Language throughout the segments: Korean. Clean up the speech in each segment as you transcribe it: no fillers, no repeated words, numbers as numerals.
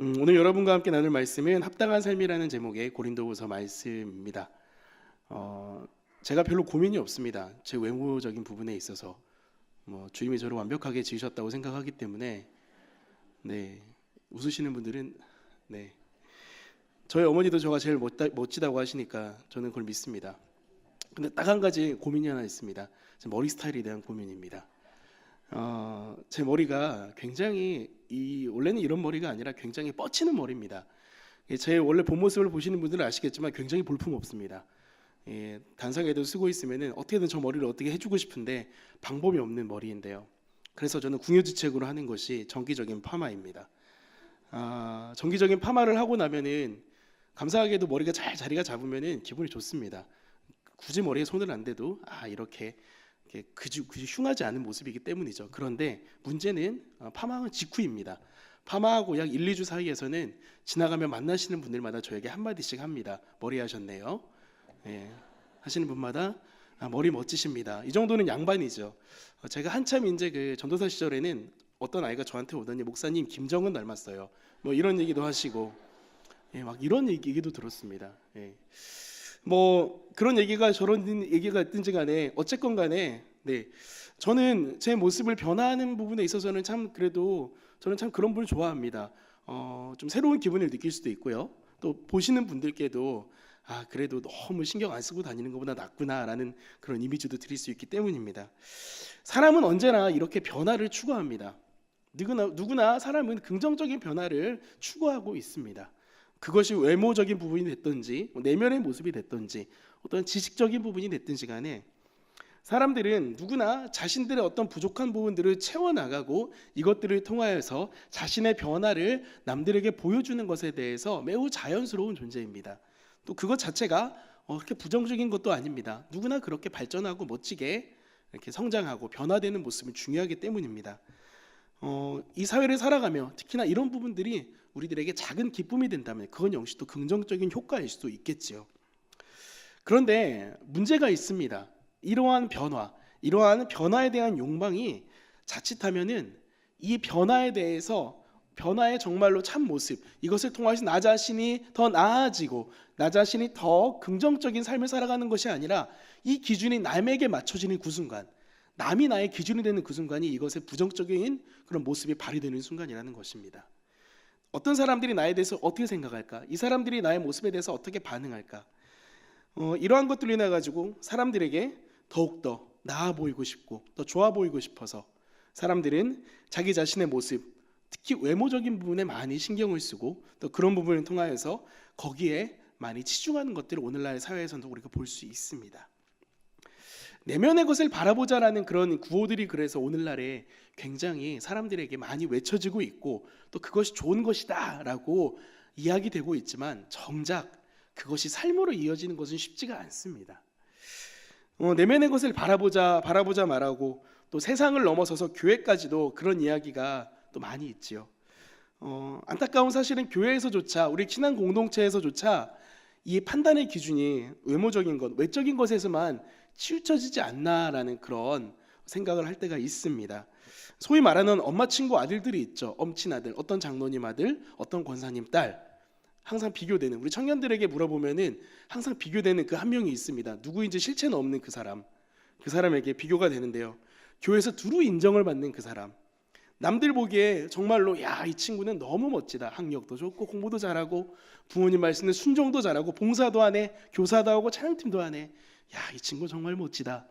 오늘 여러분과 함께 나눌 말씀은 합당한 삶이라는 제목의 고린도후서 말씀입니다. 제가 별로 고민이 없습니다. 제 외모적인 부분에 있어서 주님이 저를 완벽하게 지으셨다고 생각하기 때문에 웃으시는 분들은 저희 어머니도 저가 제일 멋지다고 하시니까 저는 그걸 믿습니다. 근데 딱 한 가지 고민이 하나 있습니다. 제 머리 스타일에 대한 고민입니다. 제 머리가 굉장히 원래는 이런 머리가 아니라 굉장히 뻗치는 머리입니다. 제 원래 본 모습을 보시는 분들은 아시겠지만 굉장히 볼품 없습니다. 단상에도 쓰고 있으면은 어떻게든 저 머리를 어떻게 해주고 싶은데 방법이 없는 머리인데요. 그래서 저는 궁여지책으로 하는 것이 정기적인 파마입니다. 정기적인 파마를 하고 나면은 감사하게도 머리가 잘 자리가 잡으면은 기분이 좋습니다. 굳이 머리에 손을 안 대도 이렇게 그지 흉하지 않은 모습이기 때문이죠. 그런데 문제는 파마한 직후입니다. 파마하고 약 1, 2주 사이에서는 지나가면 만나시는 분들마다 저에게 한마디씩 합니다. 머리 하셨네요. 하시는 분마다 머리 멋지십니다. 이 정도는 양반이죠. 제가 한참 이제 그 전도사 시절에는 어떤 아이가 저한테 오더니 목사님 김정은 닮았어요. 이런 얘기도 하시고 막 이런 얘기도 들었습니다. 그런 얘기가 저런 얘기가 있든지 간에 어쨌건 간에 저는 제 모습을 변화하는 부분에 있어서는 참 그래도 저는 참 그런 분을 좋아합니다. 좀 새로운 기분을 느낄 수도 있고요. 또 보시는 분들께도 그래도 너무 신경 안 쓰고 다니는 것보다 낫구나라는 그런 이미지도 드릴 수 있기 때문입니다. 사람은 언제나 이렇게 변화를 추구합니다. 누구나 사람은 긍정적인 변화를 추구하고 있습니다. 그것이 외모적인 부분이 됐든지 내면의 모습이 됐든지 어떤 지식적인 부분이 됐든지 간에 사람들은 누구나 자신들의 어떤 부족한 부분들을 채워나가고 이것들을 통하여서 자신의 변화를 남들에게 보여주는 것에 대해서 매우 자연스러운 존재입니다. 또 그것 자체가 그렇게 부정적인 것도 아닙니다. 누구나 그렇게 발전하고 멋지게 이렇게 성장하고 변화되는 모습은 중요하기 때문입니다. 이 사회를 살아가며 특히나 이런 부분들이 우리들에게 작은 기쁨이 된다면 그건 역시 또 긍정적인 효과일 수도 있겠지요. 그런데 문제가 있습니다. 이러한 변화에 대한 욕망이 자칫하면은 이 변화에 대해서 변화의 정말로 참 모습 이것을 통해서 나 자신이 더 나아지고 나 자신이 더 긍정적인 삶을 살아가는 것이 아니라 이 기준이 남에게 맞춰지는 그 순간 남이 나의 기준이 되는 그 순간이 이것의 부정적인 그런 모습이 발휘되는 순간이라는 것입니다. 어떤 사람들이 나에 대해서 어떻게 생각할까? 이 사람들이 나의 모습에 대해서 어떻게 반응할까? 이러한 것들로 인해 가지고 사람들에게 더욱더 나아 보이고 싶고 더 좋아 보이고 싶어서 사람들은 자기 자신의 모습, 특히 외모적인 부분에 많이 신경을 쓰고 또 그런 부분을 통하여서 거기에 많이 치중하는 것들을 오늘날 사회에서도 우리가 볼 수 있습니다. 내면의 것을 바라보자라는 그런 구호들이 그래서 오늘날에 굉장히 사람들에게 많이 외쳐지고 있고 또 그것이 좋은 것이다라고 이야기되고 있지만 정작 그것이 삶으로 이어지는 것은 쉽지가 않습니다. 내면의 것을 바라보자 말하고 또 세상을 넘어서서 교회까지도 그런 이야기가 또 많이 있지요. 안타까운 사실은 교회에서조차 우리 친한 공동체에서조차 이 판단의 기준이 외모적인 것, 외적인 것에서만 치우쳐지지 않나라는 그런 생각을 할 때가 있습니다. 소위 말하는 엄마 친구 아들들이 있죠. 엄친 아들, 어떤 장로님 아들, 어떤 권사님 딸. 항상 비교되는 우리 청년들에게 물어보면은 항상 비교되는 그 한 명이 있습니다. 누구인지 실체는 없는 그 사람에게 비교가 되는데요. 교회에서 두루 인정을 받는 그 사람. 남들 보기에 정말로 이 친구는 너무 멋지다. 학력도 좋고 공부도 잘하고 부모님 말씀에 순종도 잘하고 봉사도 하네, 교사도 하고 찬양팀도 하네. 이 친구 정말 멋지다.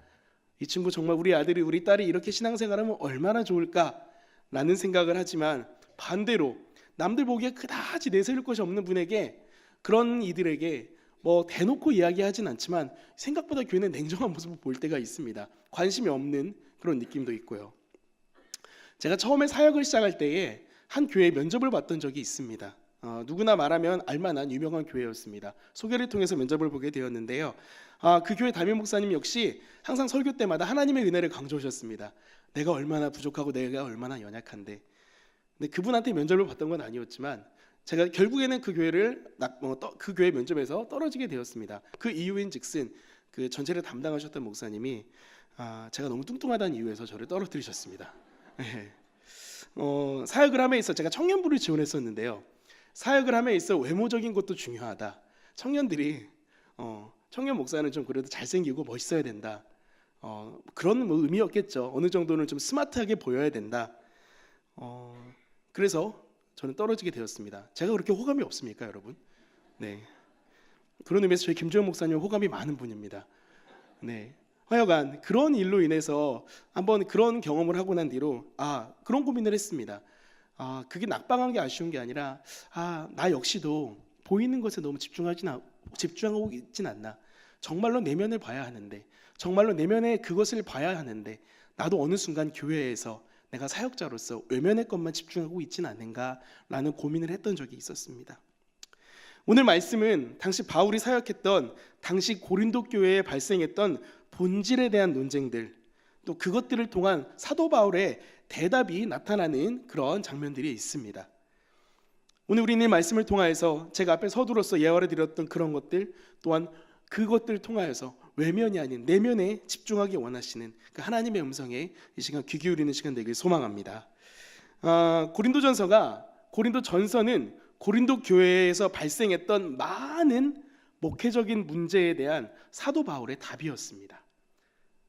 이 친구 정말 우리 아들이 우리 딸이 이렇게 신앙생활하면 얼마나 좋을까라는 생각을 하지만 반대로 남들 보기에 그다지 내세울 것이 없는 분에게 그런 이들에게 대놓고 이야기하진 않지만 생각보다 교회는 냉정한 모습을 볼 때가 있습니다. 관심이 없는 그런 느낌도 있고요. 제가 처음에 사역을 시작할 때에 한 교회 면접을 봤던 적이 있습니다. 누구나 말하면 알만한 유명한 교회였습니다. 소개를 통해서 면접을 보게 되었는데요. 그 교회 담임 목사님 역시 항상 설교 때마다 하나님의 은혜를 강조하셨습니다. 내가 얼마나 부족하고 내가 얼마나 연약한데. 근데 그분한테 면접을 봤던 건 아니었지만 제가 결국에는 그 교회 면접에서 떨어지게 되었습니다. 그 이유인즉슨 그 전체를 담당하셨던 목사님이 제가 너무 뚱뚱하다는 이유에서 저를 떨어뜨리셨습니다. 사역을 함에 있어 제가 청년부를 지원했었는데요. 사역을 함에 있어 외모적인 것도 중요하다. 청년들이 청년 목사는 좀 그래도 잘생기고 멋있어야 된다. 그런 뭐 의미였겠죠. 어느 정도는 좀 스마트하게 보여야 된다. 그래서 저는 떨어지게 되었습니다. 제가 그렇게 호감이 없습니까, 여러분? 네. 그런 의미에서 저희 김조영 목사님 호감이 많은 분입니다. 네. 하여간 그런 일로 인해서 한번 그런 경험을 하고 난 뒤로 그런 고민을 했습니다. 그게 낙방한 게 아쉬운 게 아니라 나 역시도 보이는 것에 너무 집중하고 있진 않나. 정말로 내면을 봐야 하는데, 정말로 내면의 그것을 봐야 하는데, 나도 어느 순간 교회에서 내가 사역자로서 외면의 것만 집중하고 있진 않는가라는 고민을 했던 적이 있었습니다. 오늘 말씀은 당시 바울이 사역했던 당시 고린도 교회에 발생했던 본질에 대한 논쟁들, 또 그것들을 통한 사도 바울의 대답이 나타나는 그런 장면들이 있습니다. 오늘 우리는 이 말씀을 통하여서 제가 앞에 서두로서 예화를 드렸던 그런 것들, 또한 그것들을 통하여서 외면이 아닌 내면에 집중하기 원하시는 그 하나님의 음성에 이 시간 귀 기울이는 시간 되길 소망합니다. 고린도전서는 고린도 교회에서 발생했던 많은 목회적인 문제에 대한 사도 바울의 답이었습니다.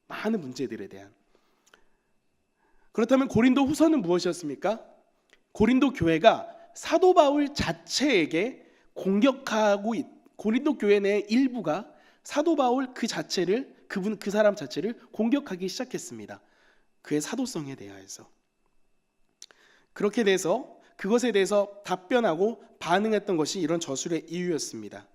많은 문제들에 대한. 그렇다면 고린도 후서는 무엇이었습니까? 고린도 교회가 사도 바울 자체에게 고린도 교회 내 일부가 사도 바울 그 사람 자체를 공격하기 시작했습니다. 그의 사도성에 대하여서. 그렇게 돼서 그것에 대해서 답변하고 반응했던 것이 이런 저술의 이유였습니다.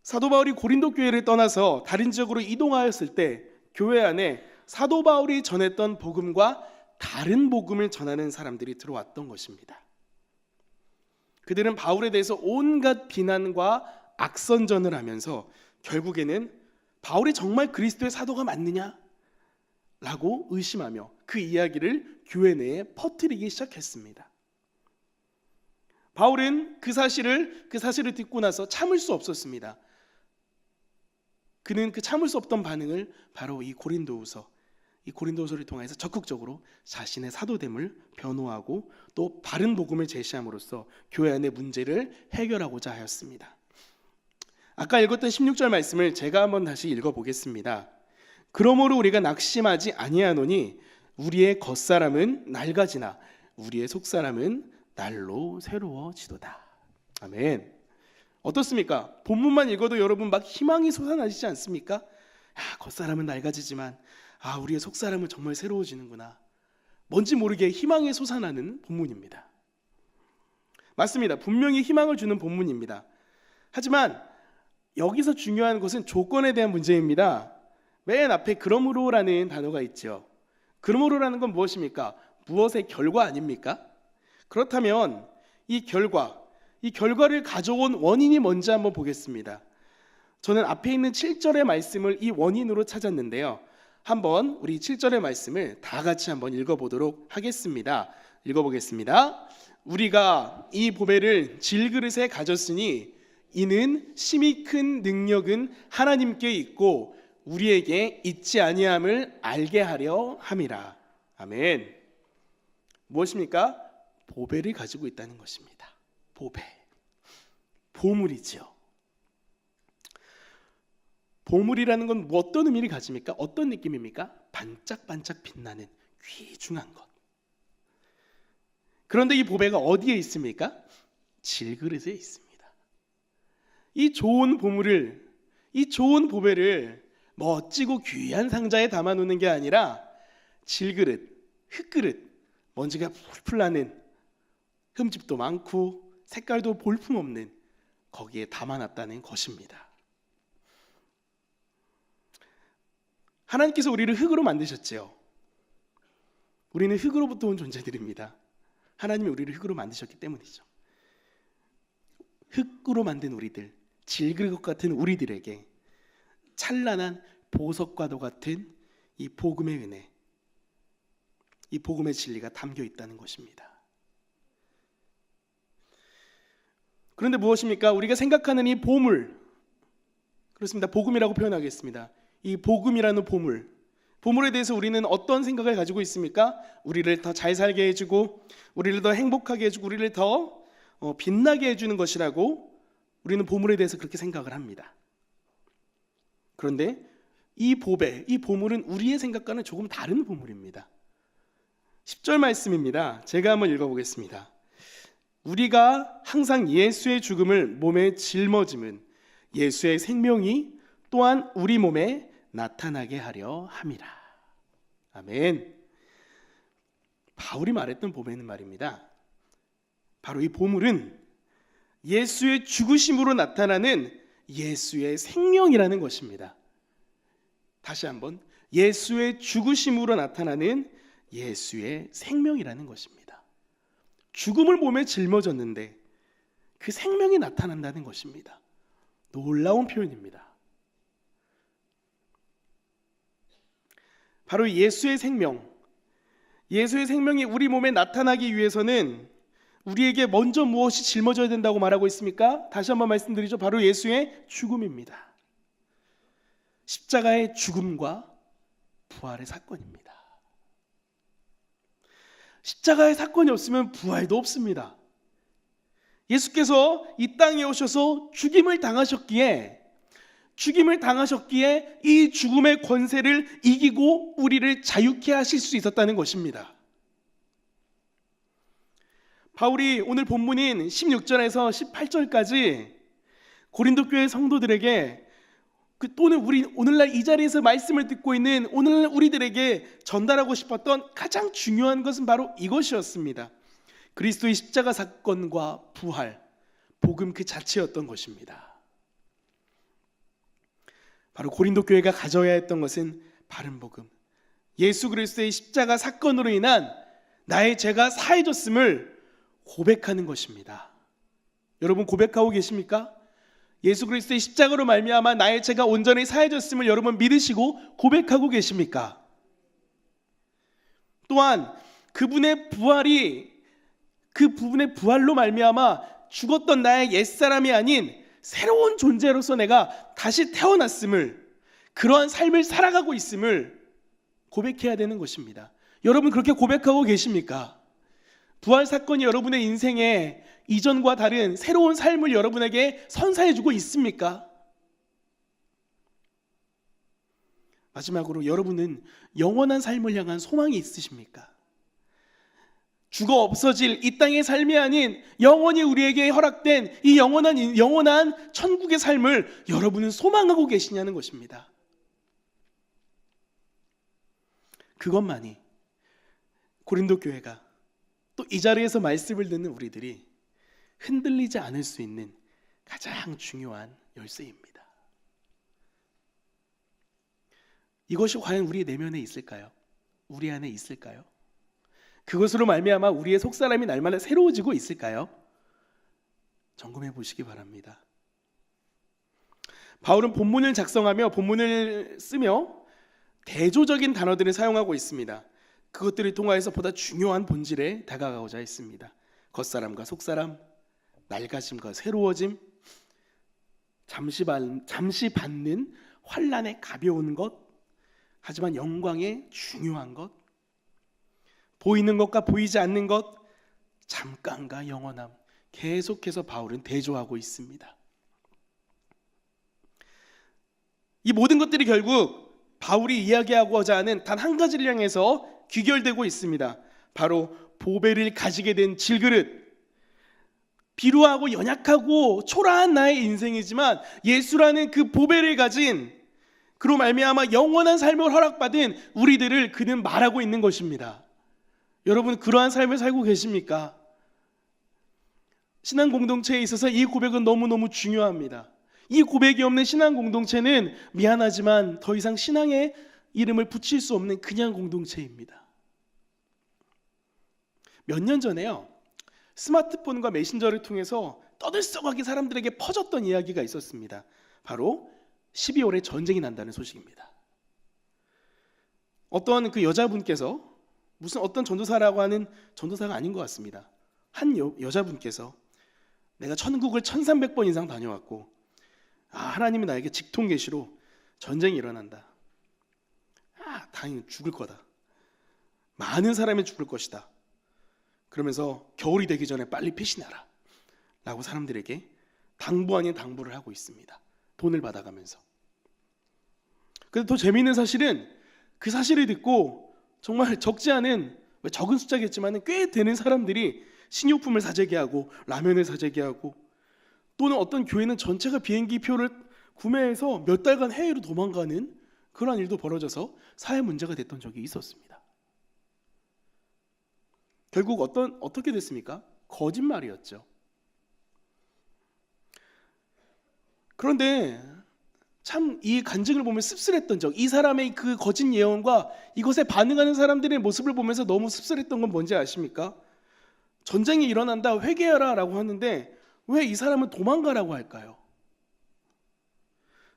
사도 바울이 고린도 교회를 떠나서 다른 지역으로 이동하였을 때 교회 안에 사도 바울이 전했던 복음과 다른 복음을 전하는 사람들이 들어왔던 것입니다. 그들은 바울에 대해서 온갖 비난과 악선전을 하면서 결국에는 바울이 정말 그리스도의 사도가 맞느냐? 라고 의심하며 그 이야기를 교회 내에 퍼뜨리기 시작했습니다. 바울은 그 사실을 듣고 나서 참을 수 없었습니다. 그는 그 참을 수 없던 반응을 바로 이 고린도후서를 통해서 적극적으로 자신의 사도됨을 변호하고 또 바른 복음을 제시함으로써 교회 안의 문제를 해결하고자 하였습니다. 아까 읽었던 16절 말씀을 제가 한번 다시 읽어보겠습니다. 그러므로 우리가 낙심하지 아니하노니 우리의 겉사람은 낡아지나 우리의 속사람은 날로 새로워지도다. 아멘. 어떻습니까? 본문만 읽어도 여러분 막 희망이 솟아나시지 않습니까? 겉사람은 낡아지지만 우리의 속사람은 정말 새로워지는구나. 뭔지 모르게 희망이 솟아나는 본문입니다. 맞습니다. 분명히 희망을 주는 본문입니다. 하지만 여기서 중요한 것은 조건에 대한 문제입니다. 맨 앞에 그러므로라는 단어가 있죠. 그러므로라는 건 무엇입니까? 무엇의 결과 아닙니까? 그렇다면 이 결과를 가져온 원인이 뭔지 한번 보겠습니다. 저는 앞에 있는 7절의 말씀을 이 원인으로 찾았는데요. 한번 우리 7절의 말씀을 다 같이 한번 읽어보도록 하겠습니다. 읽어보겠습니다. 우리가 이 보배를 질그릇에 가졌으니 이는 심히 큰 능력은 하나님께 있고 우리에게 있지 아니함을 알게 하려 함이라. 아멘. 무엇입니까? 보배를 가지고 있다는 것입니다. 보배. 보물이지요. 보물이라는 건 어떤 의미를 가집니까? 어떤 느낌입니까? 반짝반짝 빛나는 귀중한 것. 그런데 이 보배가 어디에 있습니까? 질그릇에 있습니다. 이 좋은 보배를 멋지고 귀한 상자에 담아놓는 게 아니라 질그릇, 흙그릇, 먼지가 풀풀 나는, 흠집도 많고 색깔도 볼품없는 거기에 담아놨다는 것입니다. 하나님께서 우리를 흙으로 만드셨지요. 우리는 흙으로부터 온 존재들입니다. 하나님이 우리를 흙으로 만드셨기 때문이죠. 흙으로 만든 우리들, 질그릇 같은 우리들에게 찬란한 보석과도 같은 이 복음의 은혜, 이 복음의 진리가 담겨 있다는 것입니다. 그런데 무엇입니까? 우리가 생각하는 이 보물, 그렇습니다. 복음이라고 표현하겠습니다. 이 복음이라는 보물에 대해서 우리는 어떤 생각을 가지고 있습니까? 우리를 더 잘 살게 해주고, 우리를 더 행복하게 해주고, 우리를 더 빛나게 해주는 것이라고 우리는 보물에 대해서 그렇게 생각을 합니다. 그런데 이 보물은 우리의 생각과는 조금 다른 보물입니다. 10절 말씀입니다. 제가 한번 읽어보겠습니다. 우리가 항상 예수의 죽음을 몸에 짊어짐은 예수의 생명이 또한 우리 몸에 나타나게 하려 함이라. 아멘. 바울이 말했던 보배는 말입니다. 바로 이 보물은 예수의 죽으심으로 나타나는 예수의 생명이라는 것입니다. 다시 한번, 예수의 죽으심으로 나타나는 예수의 생명이라는 것입니다. 죽음을 몸에 짊어졌는데 그 생명이 나타난다는 것입니다. 놀라운 표현입니다. 바로 예수의 생명이 우리 몸에 나타나기 위해서는 우리에게 먼저 무엇이 짊어져야 된다고 말하고 있습니까? 다시 한번 말씀드리죠. 바로 예수의 죽음입니다. 십자가의 죽음과 부활의 사건입니다. 십자가의 사건이 없으면 부활도 없습니다. 예수께서 이 땅에 오셔서 죽임을 당하셨기에 이 죽음의 권세를 이기고 우리를 자유케 하실 수 있었다는 것입니다. 바울이 오늘 본문인 16절에서 18절까지 고린도 교회 성도들에게 또는 우리 오늘날 이 자리에서 말씀을 듣고 있는 오늘날 우리들에게 전달하고 싶었던 가장 중요한 것은 바로 이것이었습니다. 그리스도의 십자가 사건과 부활, 복음 그 자체였던 것입니다. 바로 고린도 교회가 가져야 했던 것은 바른 복음, 예수 그리스도의 십자가 사건으로 인한 나의 죄가 사해졌음을 고백하는 것입니다. 여러분 고백하고 계십니까? 예수 그리스도의 십자가로 말미암아 나의 죄가 온전히 사해졌음을 여러분 믿으시고 고백하고 계십니까? 또한 그분의 부활로 말미암아 죽었던 나의 옛사람이 아닌 새로운 존재로서 내가 다시 태어났음을, 그러한 삶을 살아가고 있음을 고백해야 되는 것입니다. 여러분 그렇게 고백하고 계십니까? 부활 사건이 여러분의 인생에 이전과 다른 새로운 삶을 여러분에게 선사해주고 있습니까? 마지막으로 여러분은 영원한 삶을 향한 소망이 있으십니까? 죽어 없어질 이 땅의 삶이 아닌 영원히 우리에게 허락된 이 영원한 천국의 삶을 여러분은 소망하고 계시냐는 것입니다. 그것만이 고린도 교회가 또 이 자리에서 말씀을 듣는 우리들이 흔들리지 않을 수 있는 가장 중요한 열쇠입니다. 이것이 과연 우리 내면에 있을까요? 우리 안에 있을까요? 그것으로 말미암아 우리의 속사람이 날마다 새로워지고 있을까요? 점검해 보시기 바랍니다. 바울은 본문을 작성하며 본문을 쓰며 대조적인 단어들을 사용하고 있습니다. 그것들을 통하여서 보다 중요한 본질에 다가가고자 했습니다. 겉사람과 속사람, 낡아짐과 새로워짐, 잠시 받는 환난의 가벼운 것, 하지만 영광의 중요한 것, 보이는 것과 보이지 않는 것, 잠깐과 영원함, 계속해서 바울은 대조하고 있습니다. 이 모든 것들이 결국 바울이 이야기하고자 하는 단 한 가지를 향해서 귀결되고 있습니다. 바로 보배를 가지게 된 질그릇. 비루하고 연약하고 초라한 나의 인생이지만 예수라는 그 보배를 가진, 그로 말미암아 영원한 삶을 허락받은 우리들을 그는 말하고 있는 것입니다. 여러분 그러한 삶을 살고 계십니까? 신앙 공동체에 있어서 이 고백은 너무너무 중요합니다. 이 고백이 없는 신앙 공동체는 미안하지만 더 이상 신앙의 이름을 붙일 수 없는 그냥 공동체입니다. 몇 년 전에요, 스마트폰과 메신저를 통해서 떠들썩하게 사람들에게 퍼졌던 이야기가 있었습니다. 바로 12월에 전쟁이 난다는 소식입니다. 어떤 그 여자분께서, 무슨 어떤 전도사라고 하는 전도사가 아닌 것 같습니다. 한 여자분께서 내가 천국을 1300번 이상 다녀왔고 하나님이 나에게 직통 계시로 전쟁이 일어난다. 당연히 죽을 거다. 많은 사람이 죽을 것이다. 그러면서 겨울이 되기 전에 빨리 피신하라. 사람들에게 당부 아닌 당부를 하고 있습니다. 돈을 받아가면서. 근데 더 재미있는 사실은 그 사실을 듣고 정말 적지 않은, 적은 숫자겠지만 꽤 되는 사람들이 식료품을 사재기 하고 라면을 사재기 하고, 또는 어떤 교회는 전체가 비행기 표를 구매해서 몇 달간 해외로 도망가는 그런 일도 벌어져서 사회 문제가 됐던 적이 있었습니다. 결국 어떻게 됐습니까? 거짓말이었죠. 그런데 참 이 간증을 보면 씁쓸했던 적, 이 사람의 그 거짓 예언과 이것에 반응하는 사람들의 모습을 보면서 너무 씁쓸했던 건 뭔지 아십니까? 전쟁이 일어난다, 회개하라 라고 하는데 왜 이 사람은 도망가라고 할까요?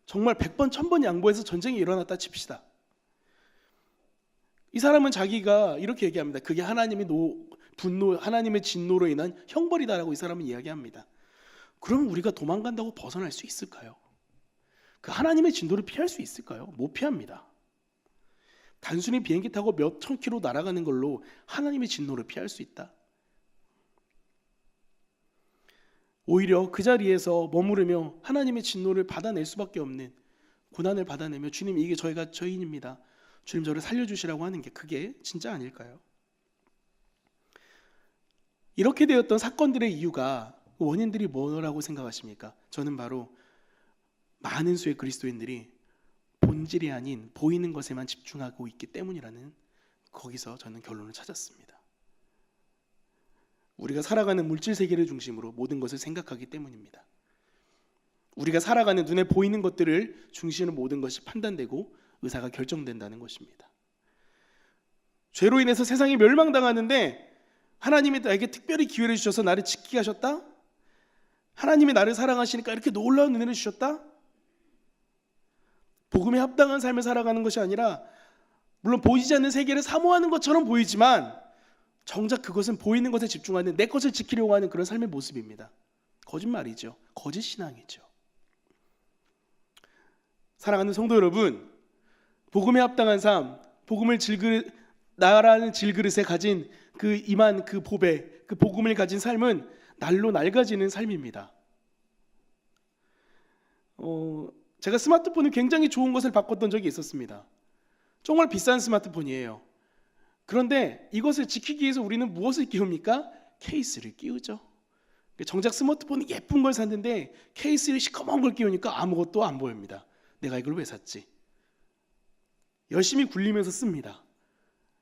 정말 100번 1000번 양보해서 전쟁이 일어났다 칩시다. 이 사람은 자기가 이렇게 얘기합니다. 그게 하나님의 분노, 하나님의 진노로 인한 형벌이다라고 이 사람은 이야기합니다. 그럼 우리가 도망간다고 벗어날 수 있을까요? 그 하나님의 진노를 피할 수 있을까요? 못 피합니다. 단순히 비행기 타고 몇 천 킬로 날아가는 걸로 하나님의 진노를 피할 수 있다? 오히려 그 자리에서 머무르며 하나님의 진노를 받아낼 수밖에 없는, 고난을 받아내며 주님, 이게 저희가 죄인입니다, 주님 저를 살려주시라고 하는 게 그게 진짜 아닐까요? 이렇게 되었던 사건들의 이유가, 원인들이 뭐라고 생각하십니까? 저는 바로 많은 수의 그리스도인들이 본질이 아닌 보이는 것에만 집중하고 있기 때문이라는, 거기서 저는 결론을 찾았습니다. 우리가 살아가는 물질 세계를 중심으로 모든 것을 생각하기 때문입니다. 우리가 살아가는 눈에 보이는 것들을 중심으로 모든 것이 판단되고 의사가 결정된다는 것입니다. 죄로 인해서 세상이 멸망당하는데 하나님이 나에게 특별히 기회를 주셔서 나를 지키게 하셨다? 하나님이 나를 사랑하시니까 이렇게 놀라운 은혜를 주셨다? 복음에 합당한 삶을 살아가는 것이 아니라, 물론 보이지 않는 세계를 사모하는 것처럼 보이지만 정작 그것은 보이는 것에 집중하는, 내 것을 지키려고 하는 그런 삶의 모습입니다. 거짓말이죠. 거짓 신앙이죠. 사랑하는 성도 여러분, 복음에 합당한 삶, 복음을 나라는 질그릇에 가진 그 임한 그 보배, 그 복음을 가진 삶은 날로 낡아지는 삶입니다. 제가 스마트폰을 굉장히 좋은 것을 바꿨던 적이 있었습니다. 정말 비싼 스마트폰이에요. 그런데 이것을 지키기 위해서 우리는 무엇을 끼웁니까? 케이스를 끼우죠. 정작 스마트폰은 예쁜 걸 샀는데 케이스를 시커먼 걸 끼우니까 아무것도 안 보입니다. 내가 이걸 왜 샀지? 열심히 굴리면서 씁니다.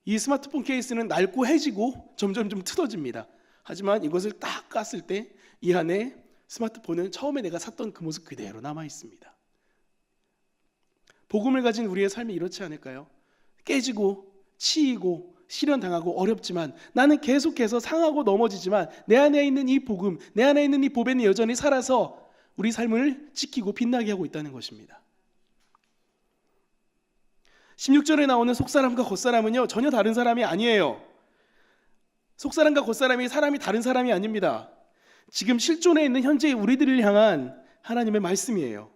이 스마트폰 케이스는 낡고 해지고 점점 좀 틀어집니다. 하지만 이것을 딱 깠을 때 이 안에 스마트폰은 처음에 내가 샀던 그 모습 그대로 남아 있습니다. 복음을 가진 우리의 삶이 이렇지 않을까요? 깨지고 치이고 시련당하고 어렵지만 나는 계속해서 상하고 넘어지지만 내 안에 있는 이 복음, 내 안에 있는 이 보배는 여전히 살아서 우리 삶을 지키고 빛나게 하고 있다는 것입니다. 16절에 나오는 속사람과 겉사람은요, 전혀 다른 사람이 아니에요. 속사람과 겉사람이 사람이 다른 사람이 아닙니다. 지금 실존에 있는 현재의 우리들을 향한 하나님의 말씀이에요.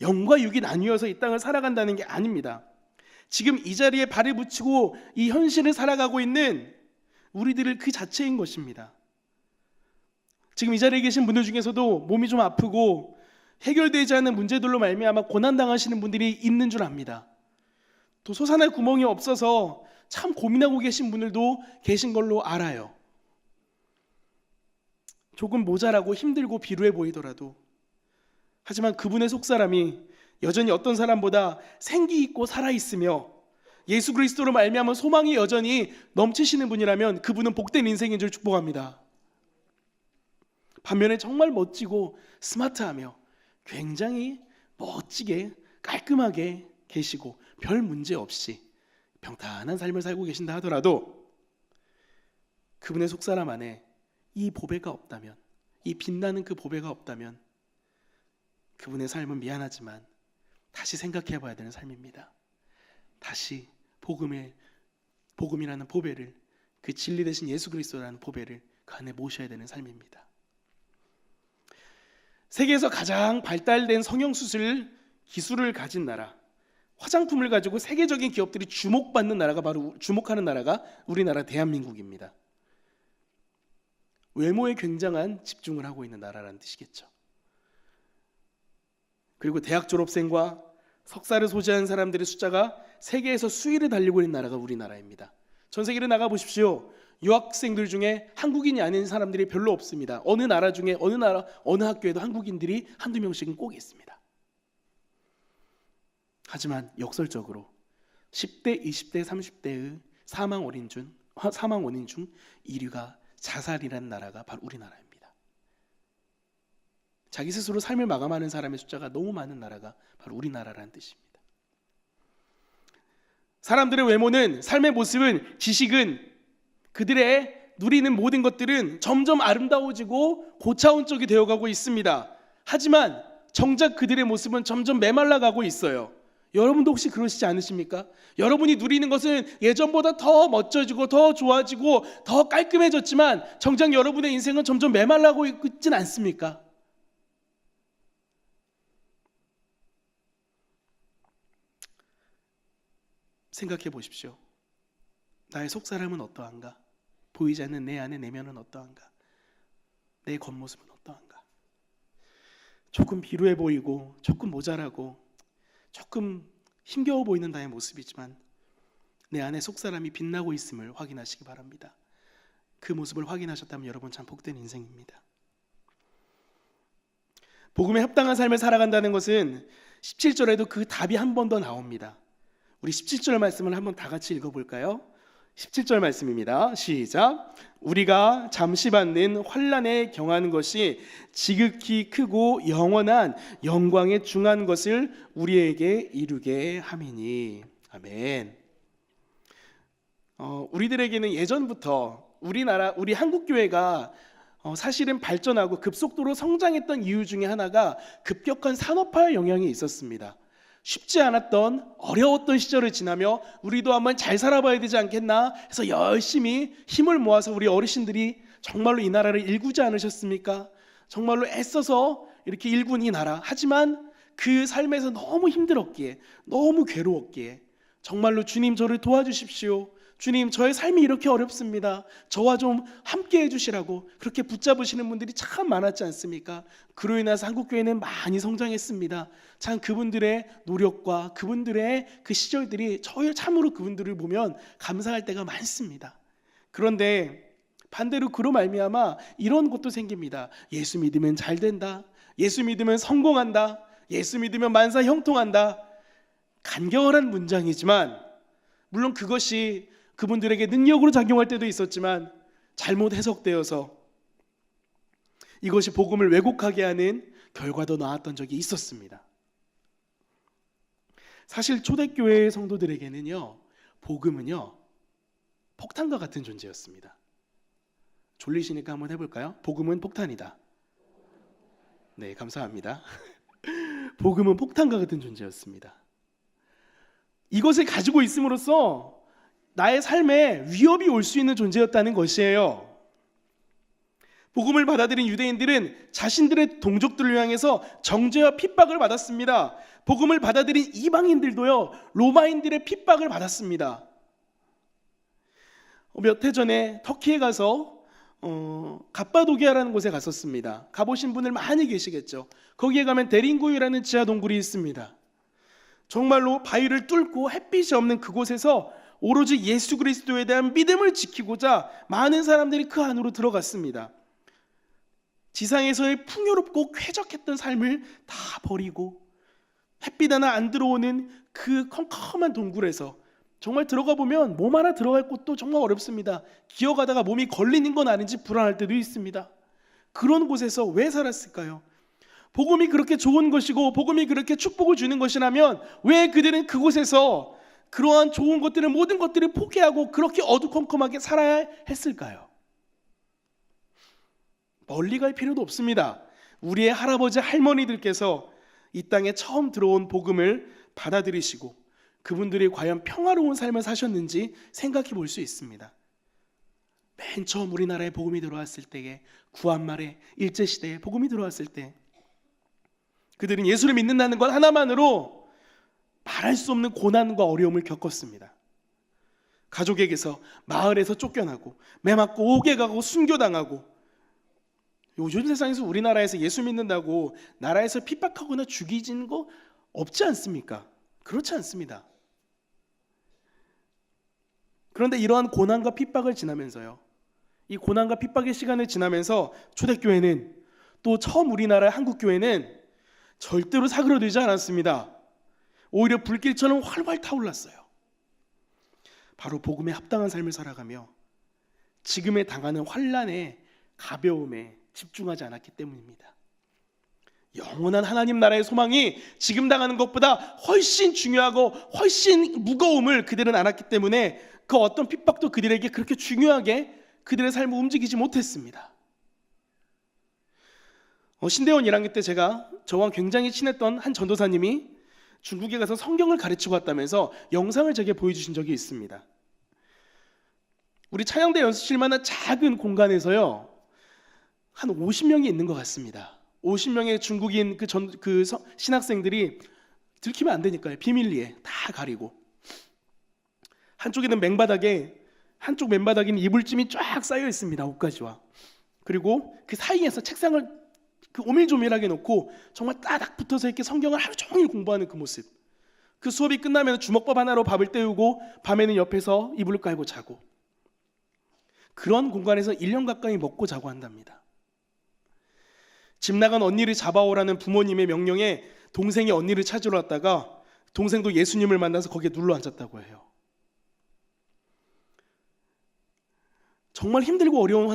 영과 육이 나뉘어서 이 땅을 살아간다는 게 아닙니다. 지금 이 자리에 발을 붙이고 이 현실을 살아가고 있는 우리들을 그 자체인 것입니다. 지금 이 자리에 계신 분들 중에서도 몸이 좀 아프고 해결되지 않는 문제들로 말미암아 고난당하시는 분들이 있는 줄 압니다. 또 솟아날 구멍이 없어서 참 고민하고 계신 분들도 계신 걸로 알아요. 조금 모자라고 힘들고 비루해 보이더라도, 하지만 그분의 속사람이 여전히 어떤 사람보다 생기 있고 살아있으며 예수 그리스도로 말미암아 소망이 여전히 넘치시는 분이라면 그분은 복된 인생인 줄 축복합니다. 반면에 정말 멋지고 스마트하며 굉장히 멋지게 깔끔하게 계시고 별 문제 없이 평탄한 삶을 살고 계신다 하더라도 그분의 속사람 안에 이 보배가 없다면, 이 빛나는 그 보배가 없다면 그분의 삶은 미안하지만 다시 생각해 봐야 되는 삶입니다. 다시 복음이라는 보배를, 그 진리 되신 예수 그리스도라는 보배를 그 안에 모셔야 되는 삶입니다. 세계에서 가장 발달된 성형수술 기술을 가진 나라, 화장품을 가지고 세계적인 기업들이 주목하는 나라가 우리나라 대한민국입니다. 외모에 굉장한 집중을 하고 있는 나라라는 뜻이겠죠. 그리고 대학 졸업생과 석사를 소지한 사람들의 숫자가 세계에서 수위를 달리고 있는 나라가 우리나라입니다. 전 세계를 나가 보십시오. 유학생들 중에 한국인이 아닌 사람들이 별로 없습니다. 어느 나라 중에 어느 학교에도 한국인들이 한두 명씩은 꼭 있습니다. 하지만 역설적으로 10대, 20대, 30대의 사망 원인 중 1위가 자살이라는 나라가 바로 우리나라입니다. 자기 스스로 삶을 마감하는 사람의 숫자가 너무 많은 나라가 바로 우리나라라는 뜻입니다. 사람들의 외모는, 삶의 모습은, 지식은, 그들의 누리는 모든 것들은 점점 아름다워지고 고차원적이 되어가고 있습니다. 하지만 정작 그들의 모습은 점점 메말라가고 있어요. 여러분도 혹시 그러시지 않으십니까? 여러분이 누리는 것은 예전보다 더 멋져지고 더 좋아지고 더 깔끔해졌지만 정작 여러분의 인생은 점점 메말라고 있진 않습니까? 생각해 보십시오. 나의 속사람은 어떠한가? 보이지 않는 내 안의 내면은 어떠한가? 내 겉모습은 어떠한가? 조금 비루해 보이고 조금 모자라고 조금 힘겨워 보이는 나의 모습이지만 내 안에 속사람이 빛나고 있음을 확인하시기 바랍니다. 그 모습을 확인하셨다면 여러분 참 복된 인생입니다. 복음에 합당한 삶을 살아간다는 것은 17절에도 그 답이 한 번 더 나옵니다. 우리 17절 말씀을 한번 다 같이 읽어볼까요? 17절 말씀입니다. 시작. 우리가 잠시 받는 환난에 경한 것이 지극히 크고 영원한 영광에 중한 것을 우리에게 이루게 함이니. 아멘. 우리들에게는 예전부터 우리 한국 교회가 사실은 발전하고 급속도로 성장했던 이유 중에 하나가 급격한 산업화의 영향이 있었습니다. 쉽지 않았던 어려웠던 시절을 지나며 우리도 한번 잘 살아봐야 되지 않겠나 해서 열심히 힘을 모아서 우리 어르신들이 정말로 이 나라를 일구지 않으셨습니까? 정말로 애써서 이렇게 일군 이 나라. 하지만 그 삶에서 너무 힘들었기에, 너무 괴로웠기에 정말로 주님 저를 도와주십시오. 주님 저의 삶이 이렇게 어렵습니다. 저와 좀 함께 해주시라고 그렇게 붙잡으시는 분들이 참 많았지 않습니까? 그로 인해서 한국교회는 많이 성장했습니다. 참 그분들의 노력과 그분들의 그 시절들이 참으로 그분들을 보면 감사할 때가 많습니다. 그런데 반대로 그로 말미암아 이런 것도 생깁니다. 예수 믿으면 잘 된다. 예수 믿으면 성공한다. 예수 믿으면 만사 형통한다. 간결한 문장이지만 물론 그것이 그분들에게 능력으로 작용할 때도 있었지만 잘못 해석되어서 이것이 복음을 왜곡하게 하는 결과도 나왔던 적이 있었습니다. 사실 초대교회 성도들에게는요, 복음은요 폭탄과 같은 존재였습니다. 졸리시니까 한번 해볼까요? 복음은 폭탄이다. 네, 감사합니다. 복음은 폭탄과 같은 존재였습니다. 이것을 가지고 있음으로써 나의 삶에 위협이 올 수 있는 존재였다는 것이에요. 복음을 받아들인 유대인들은 자신들의 동족들을 향해서 정죄와 핍박을 받았습니다. 복음을 받아들인 이방인들도요, 로마인들의 핍박을 받았습니다. 몇 해 전에 터키에 가서 갑바도기아라는 곳에 갔었습니다. 가보신 분들 많이 계시겠죠. 거기에 가면 데린구유라는 지하 동굴이 있습니다. 정말로 바위를 뚫고 햇빛이 없는 그곳에서 오로지 예수 그리스도에 대한 믿음을 지키고자 많은 사람들이 그 안으로 들어갔습니다. 지상에서의 풍요롭고 쾌적했던 삶을 다 버리고 햇빛 하나 안 들어오는 그 컴컴한 동굴에서 정말 들어가 보면 몸 하나 들어갈 곳도 정말 어렵습니다. 기어가다가 몸이 걸리는 건 아닌지 불안할 때도 있습니다. 그런 곳에서 왜 살았을까요? 복음이 그렇게 좋은 것이고 복음이 그렇게 축복을 주는 것이라면 왜 그들은 그곳에서 그러한 좋은 것들을 모든 것들을 포기하고 그렇게 어두컴컴하게 살아야 했을까요? 멀리 갈 필요도 없습니다. 우리의 할아버지 할머니들께서 이 땅에 처음 들어온 복음을 받아들이시고 그분들이 과연 평화로운 삶을 사셨는지 생각해 볼 수 있습니다. 맨 처음 우리나라에 복음이 들어왔을 때에 구한말에 일제시대에 복음이 들어왔을 때 그들은 예수를 믿는다는 것 하나만으로 말할 수 없는 고난과 어려움을 겪었습니다. 가족에게서 마을에서 쫓겨나고 매맞고 옥에 가고 순교당하고 요즘 세상에서 우리나라에서 예수 믿는다고 나라에서 핍박하거나 죽이진 거 없지 않습니까? 그렇지 않습니다. 그런데 이러한 고난과 핍박을 지나면서요, 이 고난과 핍박의 시간을 지나면서 초대교회는, 또 처음 우리나라 한국교회는 절대로 사그러들지 않았습니다. 오히려 불길처럼 활활 타올랐어요. 바로 복음에 합당한 삶을 살아가며 지금에 당하는 환난의 가벼움에 집중하지 않았기 때문입니다. 영원한 하나님 나라의 소망이 지금 당하는 것보다 훨씬 중요하고 훨씬 무거움을 그들은 알았기 때문에 그 어떤 핍박도 그들에게 그렇게 중요하게 그들의 삶을 움직이지 못했습니다. 신대원 1학년 때 저와 굉장히 친했던 한 전도사님이 중국에 가서 성경을 가르치고 왔다면서 영상을 제게 보여주신 적이 있습니다. 우리 찬양대 연습실만한 작은 공간에서요, 한 50명이 있는 것 같습니다. 50명의 중국인 신학생들이 들키면 안 되니까요, 비밀리에 다 가리고, 한쪽에는 한쪽 맨바닥에는 이불짐이 쫙 쌓여 있습니다. 옷가지와. 그리고 그 사이에서 책상을 오밀조밀하게 놓고 정말 따닥 붙어서 이렇게 성경을 하루 종일 공부하는 그 모습. 그 수업이 끝나면 주먹밥 하나로 밥을 때우고 밤에는 옆에서 이불을 깔고 자고, 그런 공간에서 1년 가까이 먹고 자고 한답니다. 집 나간 언니를 잡아오라는 부모님의 명령에 동생이 언니를 찾으러 왔다가 동생도 예수님을 만나서 거기에 눌러 앉았다고 해요. 정말 힘들고 어려운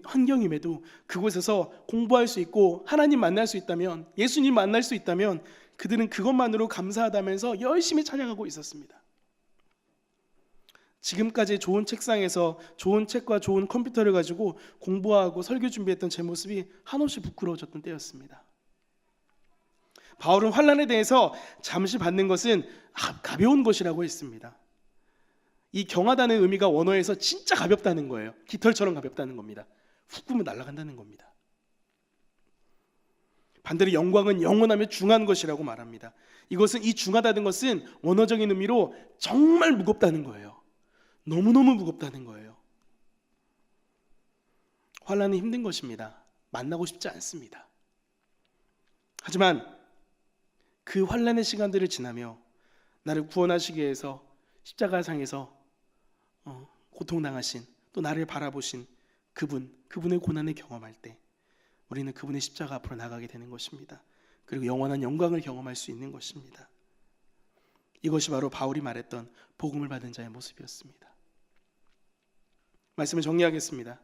환경임에도 그곳에서 공부할 수 있고 하나님 만날 수 있다면, 예수님 만날 수 있다면 그들은 그것만으로 감사하다면서 열심히 찬양하고 있었습니다. 지금까지 좋은 책상에서 좋은 책과 좋은 컴퓨터를 가지고 공부하고 설교 준비했던 제 모습이 한없이 부끄러워졌던 때였습니다. 바울은 환난에 대해서 잠시 받는 것은 가벼운 것이라고 했습니다. 이 경하다는 의미가 원어에서 진짜 가볍다는 거예요. 깃털처럼 가볍다는 겁니다. 훅 부면 날아간다는 겁니다. 반대로 영광은 영원하며 중한 것이라고 말합니다. 이 중하다는 것은 원어적인 의미로 정말 무겁다는 거예요. 너무너무 무겁다는 거예요. 환난은 힘든 것입니다. 만나고 싶지 않습니다. 하지만 그 환난의 시간들을 지나며 나를 구원하시기 위해서 십자가상에서 고통당하신, 또 나를 바라보신 그분의 고난을 경험할 때 우리는 그분의 십자가 앞으로 나가게 되는 것입니다. 그리고 영원한 영광을 경험할 수 있는 것입니다. 이것이 바로 바울이 말했던 복음을 받은 자의 모습이었습니다. 말씀을 정리하겠습니다.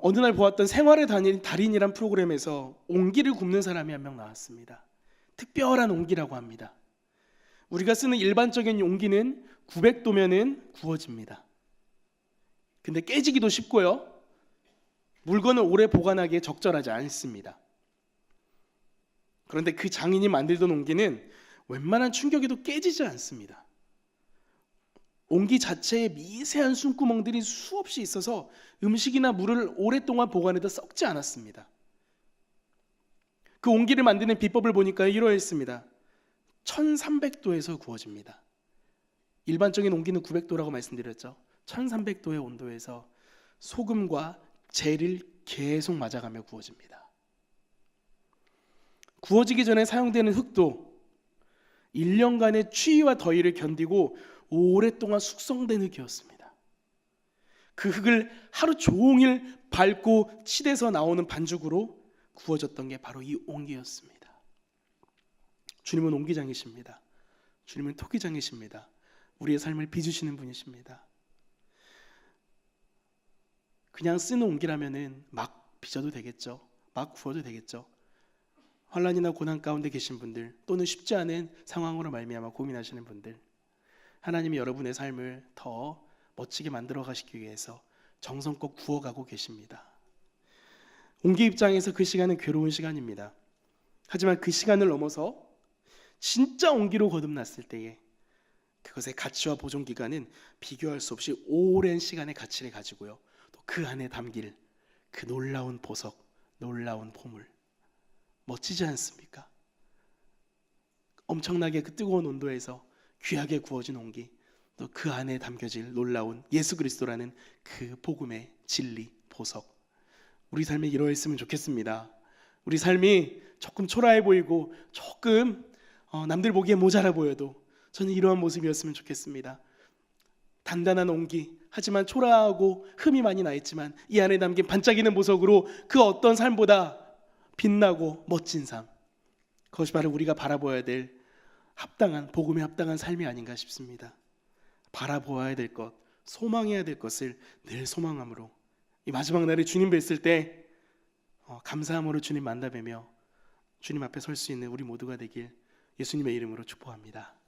어느 날 보았던 생활의 달인이란 프로그램에서 옹기를 굽는 사람이 한 명 나왔습니다. 특별한 옹기라고 합니다. 우리가 쓰는 일반적인 옹기는 900도면은 구워집니다. 근데 깨지기도 쉽고요, 물건을 오래 보관하기에 적절하지 않습니다. 그런데 그 장인이 만들던 옹기는 웬만한 충격에도 깨지지 않습니다. 옹기 자체에 미세한 숨구멍들이 수없이 있어서 음식이나 물을 오랫동안 보관해도 썩지 않았습니다. 그 옹기를 만드는 비법을 보니까 이러했습니다. 1300도에서 구워집니다. 일반적인 옹기는 900도라고 말씀드렸죠. 1300도의 온도에서 소금과 젤을 계속 맞아가며 구워집니다. 구워지기 전에 사용되는 흙도 1년간의 추위와 더위를 견디고 오랫동안 숙성된 흙이었습니다. 그 흙을 하루 종일 밟고 치대서 나오는 반죽으로 구워졌던 게 바로 이 옹기였습니다. 주님은 옹기장이십니다. 주님은 토기장이십니다. 우리의 삶을 빚으시는 분이십니다. 그냥 쓰는 옹기라면은 막 빚어도 되겠죠. 막 구워도 되겠죠. 환난이나 고난 가운데 계신 분들, 또는 쉽지 않은 상황으로 말미암아 고민하시는 분들, 하나님이 여러분의 삶을 더 멋지게 만들어 가시기 위해서 정성껏 구워가고 계십니다. 옹기 입장에서 그 시간은 괴로운 시간입니다. 하지만 그 시간을 넘어서 진짜 옹기로 거듭났을 때에 그것의 가치와 보존 기간은 비교할 수 없이 오랜 시간의 가치를 가지고요, 또 그 안에 담길 그 놀라운 보석, 놀라운 보물, 멋지지 않습니까? 엄청나게 그 뜨거운 온도에서 귀하게 구워진 옹기, 또 그 안에 담겨질 놀라운 예수 그리스도라는 그 복음의 진리, 보석, 우리 삶이 이러했으면 좋겠습니다. 우리 삶이 조금 초라해 보이고 조금 남들 보기에 모자라 보여도 저는 이러한 모습이었으면 좋겠습니다. 단단한 온기, 하지만 초라하고 흠이 많이 나 있지만 이 안에 담긴 반짝이는 보석으로 그 어떤 삶보다 빛나고 멋진 삶, 그것이 바로 우리가 바라보아야 될 합당한, 복음에 합당한 삶이 아닌가 싶습니다. 바라보아야 될 것, 소망해야 될 것을 늘 소망함으로 이 마지막 날에 주님 뵀을 때 감사함으로 주님 만나뵈며 주님 앞에 설 수 있는 우리 모두가 되길 예수님의 이름으로 축복합니다.